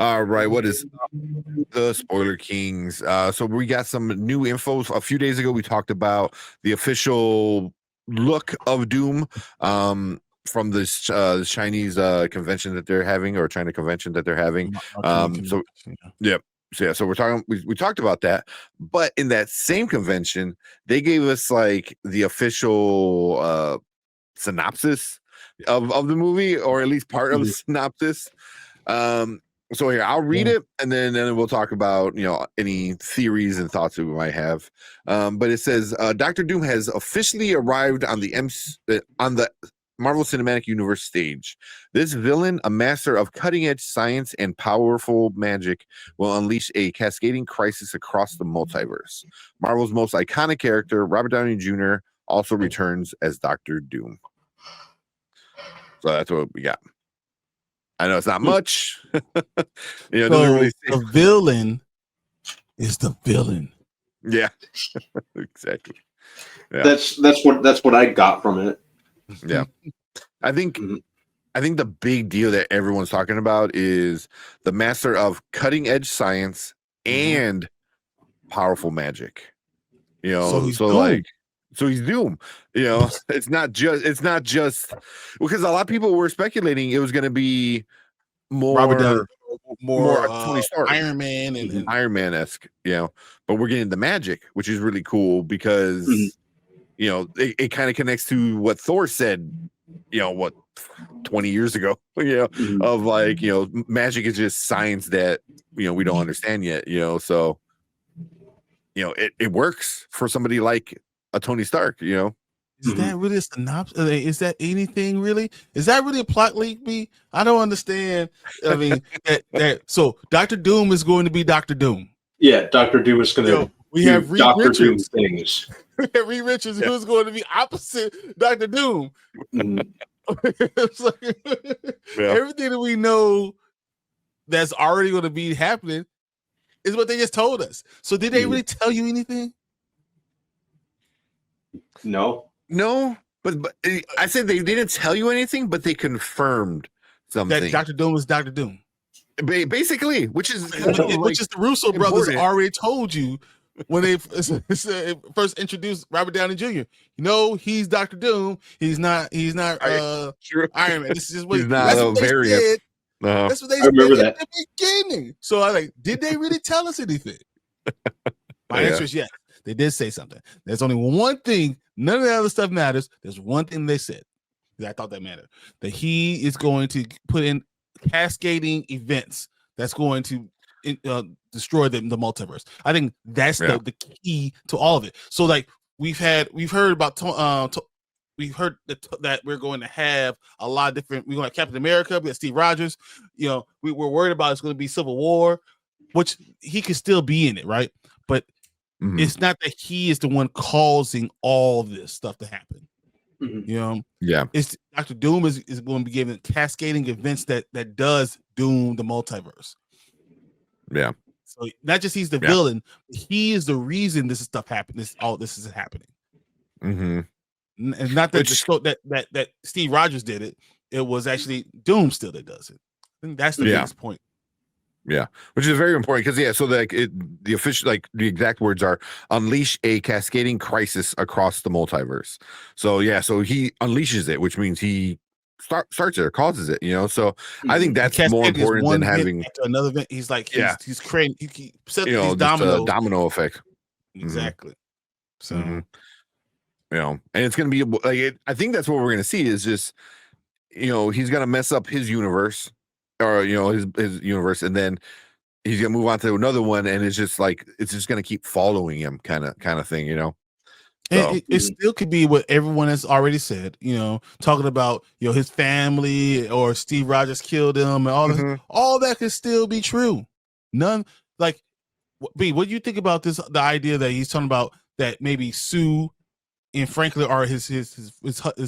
All right, what is the Spoiler Kings? So we got some new info. A few days ago, we talked about the official look of Doom from this Chinese convention that they're having, or China convention that they're having. So yep. So yeah, so we talked about that, but in that same convention, they gave us like the official synopsis of the movie, or at least part of the synopsis. So here, I'll read it, and then we'll talk about any theories and thoughts that we might have. But it says Doctor Doom has officially arrived on the Marvel Cinematic Universe stage. This villain, a master of cutting-edge science and powerful magic, will unleash a cascading crisis across the multiverse. Marvel's most iconic character, Robert Downey Jr., also returns as Doctor Doom. So that's what we got. I know it's not much. So really the villain is the villain. Yeah, exactly. Yeah. That's what I got from it. Yeah, I think the big deal that everyone's talking about is the master of cutting edge science and powerful magic. So he's Doom. It's not just because a lot of people were speculating it was going to be more Tony Stark, Iron Man and Iron Man-esque, but we're getting the magic, which is really cool because it kind of connects to what Thor said 20 years ago, of like, magic is just science that we don't understand yet, so it works for somebody like a Tony Stark, Is that really a synopsis? Is that anything really? Is that really a plot leak? I don't understand. I mean, so Doctor Doom is going to be Doctor Doom. Yeah, Doctor Doom is going to. We have Doctor Doom things. We have Reed Richards, who's going to be opposite Doctor Doom. It's like, everything that we know that's already going to be happening is what they just told us. So did they really tell you anything? No, but I said they didn't tell you anything, but they confirmed something. That Dr. Doom is Dr. Doom. Basically, which is the Russo brothers already told you when they first introduced Robert Downey Jr. He's Dr. Doom. He's not Iron Man. This is just what that's what they said. That's what they said at the beginning. So I like, did they really tell us anything? My answer is yes. They did say something. There's only one thing. None of the other stuff matters. There's one thing they said that I thought that mattered. That he is going to put in cascading events that's going to destroy the multiverse. I think that's the key to all of it. So like we've heard about we've heard that we're going to have a lot of different. We're going to have Captain America. We got Steve Rogers. We're worried about it's going to be Civil War, which he could still be in it, right? But it's not that he is the one causing all this stuff to happen. It's Dr. Doom is going to be given cascading events that does doom the multiverse. Yeah. So not just he's the villain, he is the reason this stuff happened. All this is happening. And not that that Steve Rogers did it. It was actually Doom still that does it. I think that's the biggest point. Yeah, which is very important because so the official the exact words are unleash a cascading crisis across the multiverse. So he unleashes it, which means he starts it or causes it. So I think that's more important than having another event. He's like he's creating he set these domino effect. Exactly. So and it's gonna be like I think that's what we're gonna see is just he's gonna mess up his universe. Or his universe, and then he's gonna move on to another one, and it's just gonna keep following him, kind of thing, So. It still could be what everyone has already said, talking about his family or Steve Rogers killed him and all this, all that could still be true. None like B. What do you think about this? The idea that he's talking about that maybe Sue and Franklin are his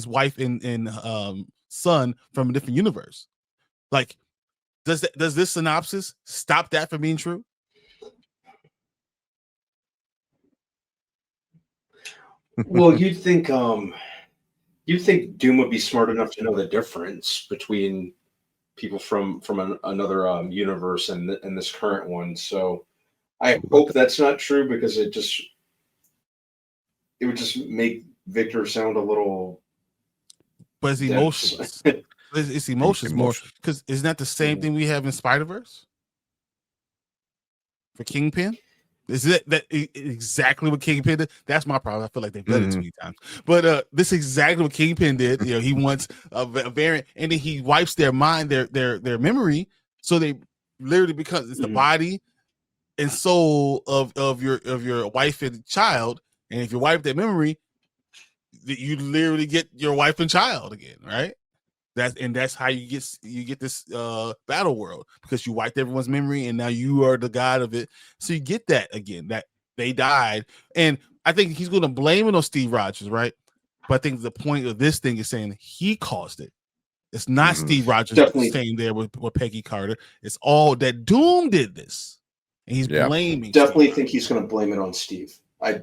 wife and son from a different universe, like. Does this synopsis stop that from being true? Well, you'd think Doom would be smart enough to know the difference between people from another universe in this current one. So I hope that's not true, because it would just make Victor sound a little. But it's emotions. It's emotions more, because isn't that the same thing we have in Spider-Verse for Kingpin? Is that exactly what Kingpin did? That's my problem. I feel like they've done it too many times. But this is exactly what Kingpin did. You know, he wants a variant, and then he wipes their mind, their memory, so they literally, because it's the body and soul of your wife and child. And if you wipe their memory, you literally get your wife and child again, right? That's how you get this battle world, because you wiped everyone's memory and now you are the god of it. So you get that again, that they died. And I think he's going to blame it on Steve Rogers, right? But I think the point of this thing is saying he caused it. It's not Steve Rogers staying there with Peggy Carter. It's all that Doom did this, and he's blaming. Definitely think he's going to blame it on Steve. I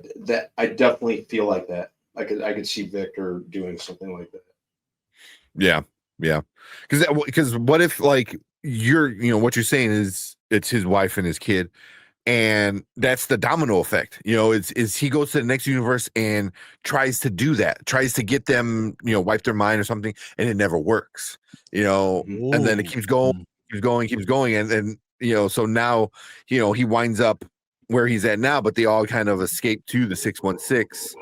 definitely feel like that. I could see Victor doing something like that. Yeah. Because what if, like, what you're saying is it's his wife and his kid, and that's the domino effect. Is he goes to the next universe and tries to do that, tries to get them, wipe their mind or something, and it never works. And then it keeps going, and so now he winds up where he's at now, but they all kind of escape to the 616,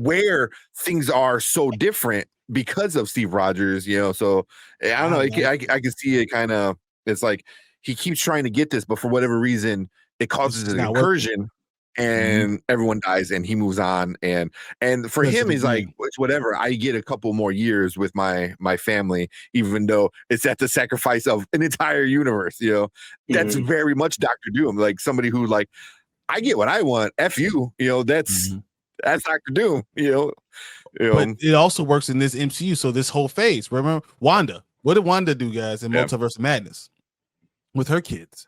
where things are so different because of Steve Rogers, so I don't know. I can see it kind of. It's like he keeps trying to get this, but for whatever reason, it causes an incursion, and everyone dies, and he moves on. And for him, he's like, it's whatever. I get a couple more years with my family, even though it's at the sacrifice of an entire universe. That's very much Dr. Doom, like somebody who, like, I get what I want. F you. That's Dr. Doom. But it also works in this MCU. So this whole phase, remember Wanda? What did Wanda do, guys, in Multiverse of Madness with her kids?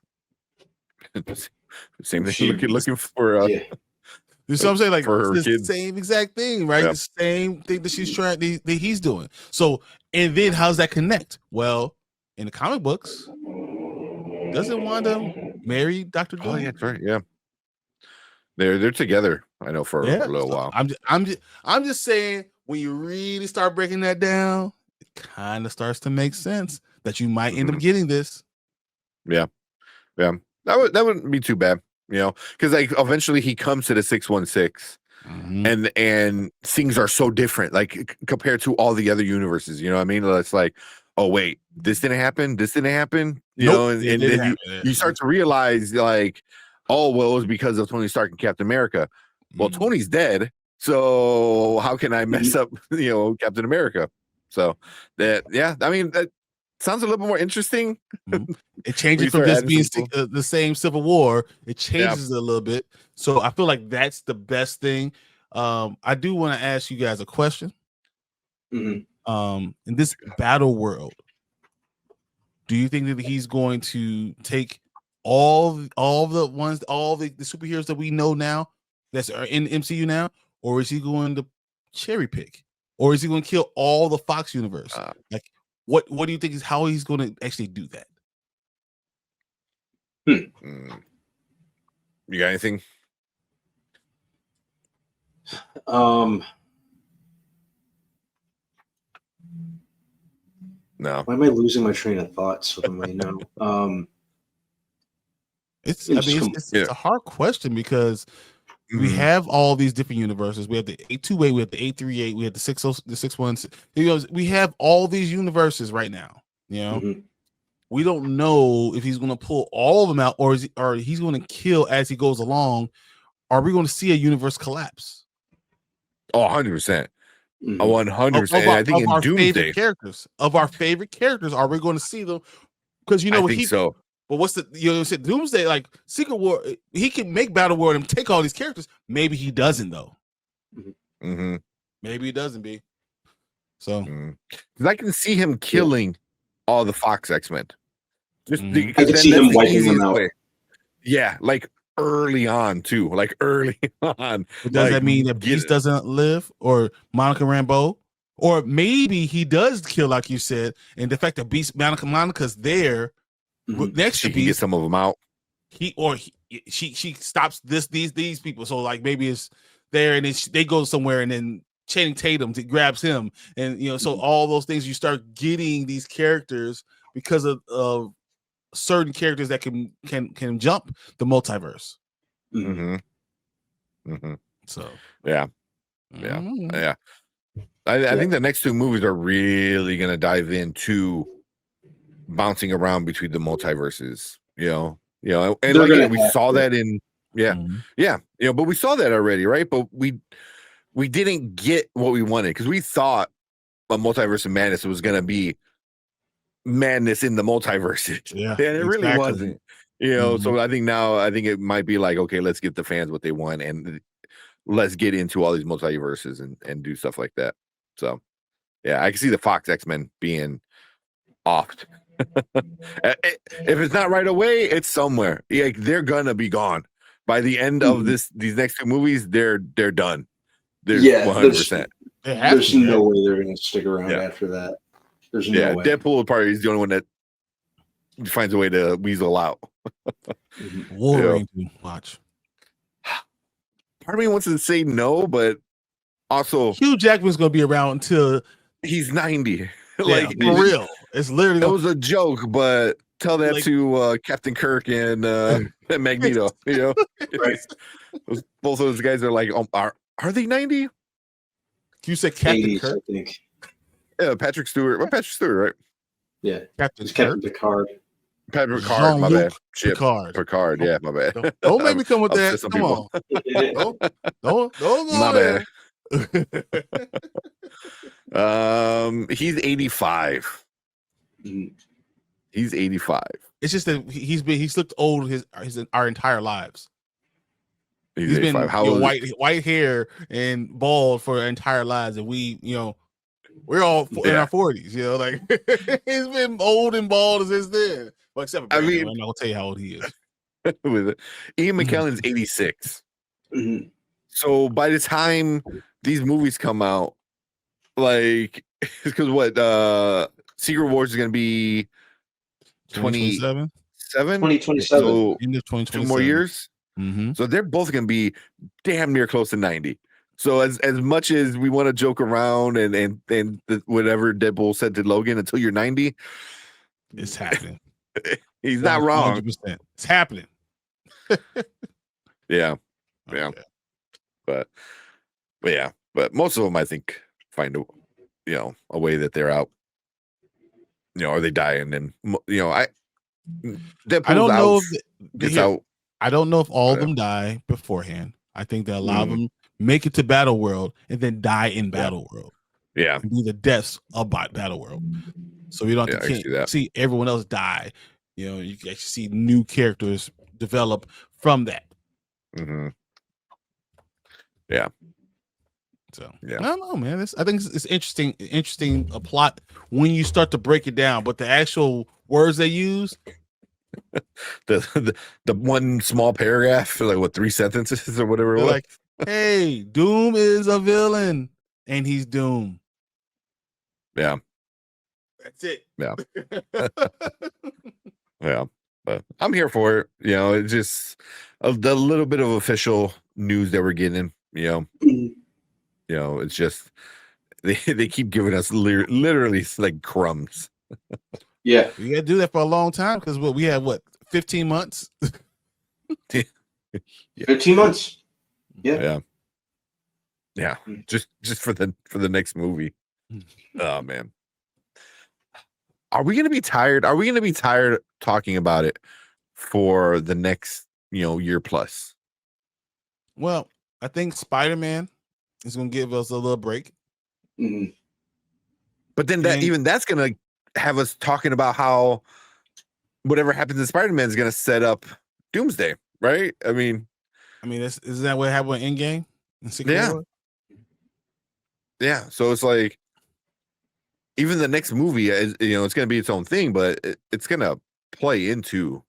Same thing. Looking for. You know what I'm saying? Like, it's the same exact thing, right? The same thing that she's trying, that he's doing. So, and then how's that connect? Well, in the comic books, doesn't Wanda marry Dr. Doom? Oh, yeah, that's right. Yeah. They're together, I know, for a little while. I'm just saying, when you really start breaking that down, it kind of starts to make sense that you might end up getting this. Yeah. That wouldn't be too bad, because like eventually he comes to the 616, and things are so different, like compared to all the other universes. You know what I mean? It's like, oh wait, this didn't happen. And then you start to realize, like, oh, well, it was because of Tony Stark and Captain America. Well, Tony's dead, so how can I mess up, Captain America? So that sounds a little bit more interesting. It changes from just being the same Civil War. It changes a little bit. So I feel like that's the best thing. I do want to ask you guys a question. In this battle world, do you think that he's going to take all the superheroes that we know now that are in MCU now, or is he going to cherry pick, or is he going to kill all the Fox universe? What do you think is how he's going to actually do that? You got anything? No. Why am I losing my train of thought suddenly now? It's a hard question, because we have all these different universes. We have the 828, we have the 838, we have the 616. We have all these universes right now. We don't know if he's going to pull all of them out, or he's going to kill as he goes along. Are we going to see a universe collapse? Oh, 100%. 100%. I think in Doomsday, of our favorite characters, are we going to see them? Because I think so. But what's the Doomsday, like Secret War? He can make Battle World and take all these characters. Maybe he doesn't, though. Maybe he doesn't be. So, because I can see him killing all the Fox X-Men. Just I can see him wiping them out. Yeah, like early on too. Like early on. But does that mean that Beast doesn't live, or Monica Rambeau? Or maybe he does kill, like you said, and the fact that Monica's there next she to can get Beast, some of them out. She stops these people. So like maybe it's there, and then they go somewhere, and then Channing Tatum grabs him, and so all those things, you start getting these characters because of certain characters that can jump the multiverse. So yeah. I think the next two movies are really gonna dive into bouncing around between the multiverses. And like we saw that in but we saw that already, right? But we didn't get what we wanted because we thought a Multiverse of Madness was gonna be madness in the multiverse, and it really wasn't. So I think it might be like, okay, let's give the fans what they want, and let's get into all these multiverses and do stuff like that. So yeah, I can see the Fox X-Men being offed. If it's not right away, it's somewhere. Like they're gonna be gone by the end of these next two movies. They're done. They're 100%. There's no way they're gonna stick around after that. There's no way. Deadpool probably is the only one that finds a way to weasel out. Wolverine, watch. Part of me wants to say no, but also Hugh Jackman's gonna be around until he's 90. Like for real. It's literally that was a joke, but tell that to Captain Kirk and Magneto. Right. Both of those guys are like, are they 90? You said Captain 80s, Kirk? I think. Yeah, Patrick Stewart. Well, Patrick Stewart, right? Yeah, Captain Picard. Patrick Picard, my bad. Picard, yeah, my bad. Don't make me come with that. Come on. Don't my bad. He's 85. He's 85. It's just that he's looked old our entire lives. He's been white hair and bald for our entire lives, and we're all in our 40s. Like he's been old and bald since then. Well, except for Brandon, I'm not gonna tell you how old he is. With it. Ian McKellen's 86. So by the time these movies come out, like, because Secret Wars is gonna be 2027. 2027. So end of 2027. 2 more years. So they're both gonna be damn near close to 90. So as much as we want to joke around and whatever Deadpool said to Logan, until you're 90, it's happening. He's not wrong. 100%. It's happening. Yeah. Okay. But most of them, I think, find a way that they're out. Or they die, and then Deadpool's I don't know gets out. I don't know if all of them die beforehand. I think that a lot of them make it to Battle World and then die in Battle World. Yeah, and be the deaths of Battle World. So we don't have to see everyone else die. You can actually see new characters develop from that. Yeah. So I don't know, man. I think it's interesting a plot when you start to break it down. But the actual words they use, the one small paragraph, like 3 sentences or whatever it was. Like, hey, Doom is a villain, and he's Doom. Yeah. That's it. Yeah. Yeah. But I'm here for it. It's just the little bit of official news that we're getting. It's just they keep giving us literally like crumbs. Yeah, you gotta do that for a long time because we have 15 months. 15 months. Yeah. Just for the next movie. Oh man, are we gonna be tired? Are we gonna be tired talking about it for the next year plus? Well, I think Spider-Man is gonna give us a little break. But then that's gonna have us talking about how whatever happens in Spider-Man is gonna set up Doomsday, right? I mean, isn't that what happened in Endgame? Yeah. So it's like even the next movie is, it's gonna be its own thing, but it's gonna play into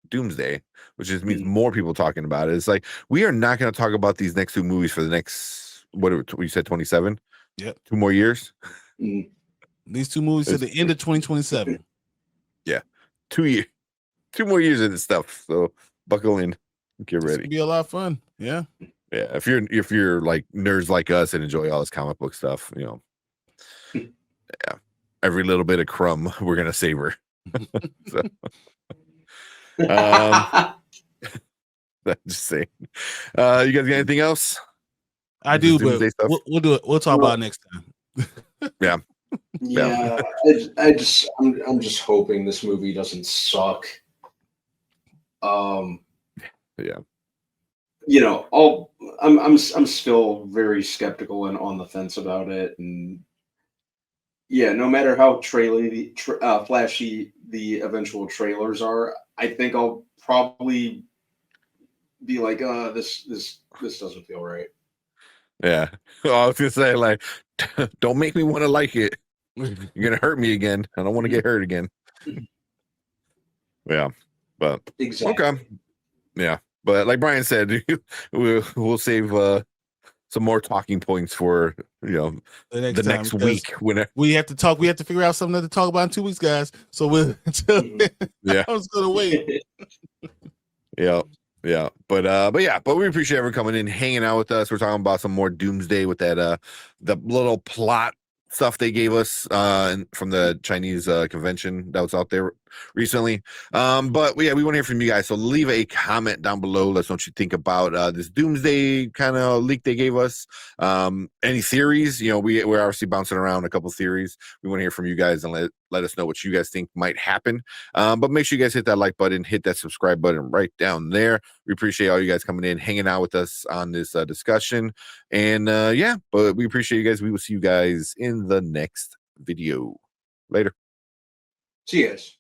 Doomsday, which just means more people talking about it. It's like we are not gonna talk about these next two movies for the next, what you said, 27. Yep. 2 more years. These two movies to the end of 2027. Yeah, 2 years, 2 more years of this stuff. So buckle in, get ready. It's gonna be a lot of fun. Yeah, yeah. If you're like nerds like us and enjoy all this comic book stuff, you know, yeah, every little bit of crumb we're gonna savor. So, just saying. You guys got anything else? I do, but we'll do it. We'll talk about it next time. Yeah. Yeah, I'm just hoping this movie doesn't suck. Yeah. You know, I'm still very skeptical and on the fence about it, and yeah, no matter how flashy the eventual trailers are, I think I'll probably be like, this doesn't feel right. Yeah. I was gonna say, like, don't make me want to like it. You're gonna hurt me again. I don't want to get hurt again. Yeah, but exactly. Okay. Yeah, but like Brian said, we'll save some more talking points for the next week when we have to talk. We have to figure out something to talk about in 2 weeks, guys. So we'll. Yeah, I was gonna wait. Yeah, but we appreciate everyone coming in, hanging out with us. We're talking about some more Doomsday with that the little plot stuff they gave us from the Chinese convention that was out there recently. But yeah, we want to hear from you guys. So leave a comment down below. Let us know what you think about this Doomsday kind of leak they gave us. Any theories? We're obviously bouncing around a couple theories. We want to hear from you guys and let us know what you guys think might happen. But make sure you guys hit that like button, hit that subscribe button right down there. We appreciate all you guys coming in, hanging out with us on this discussion. And but we appreciate you guys. We will see you guys in the next video. Later. See you guys.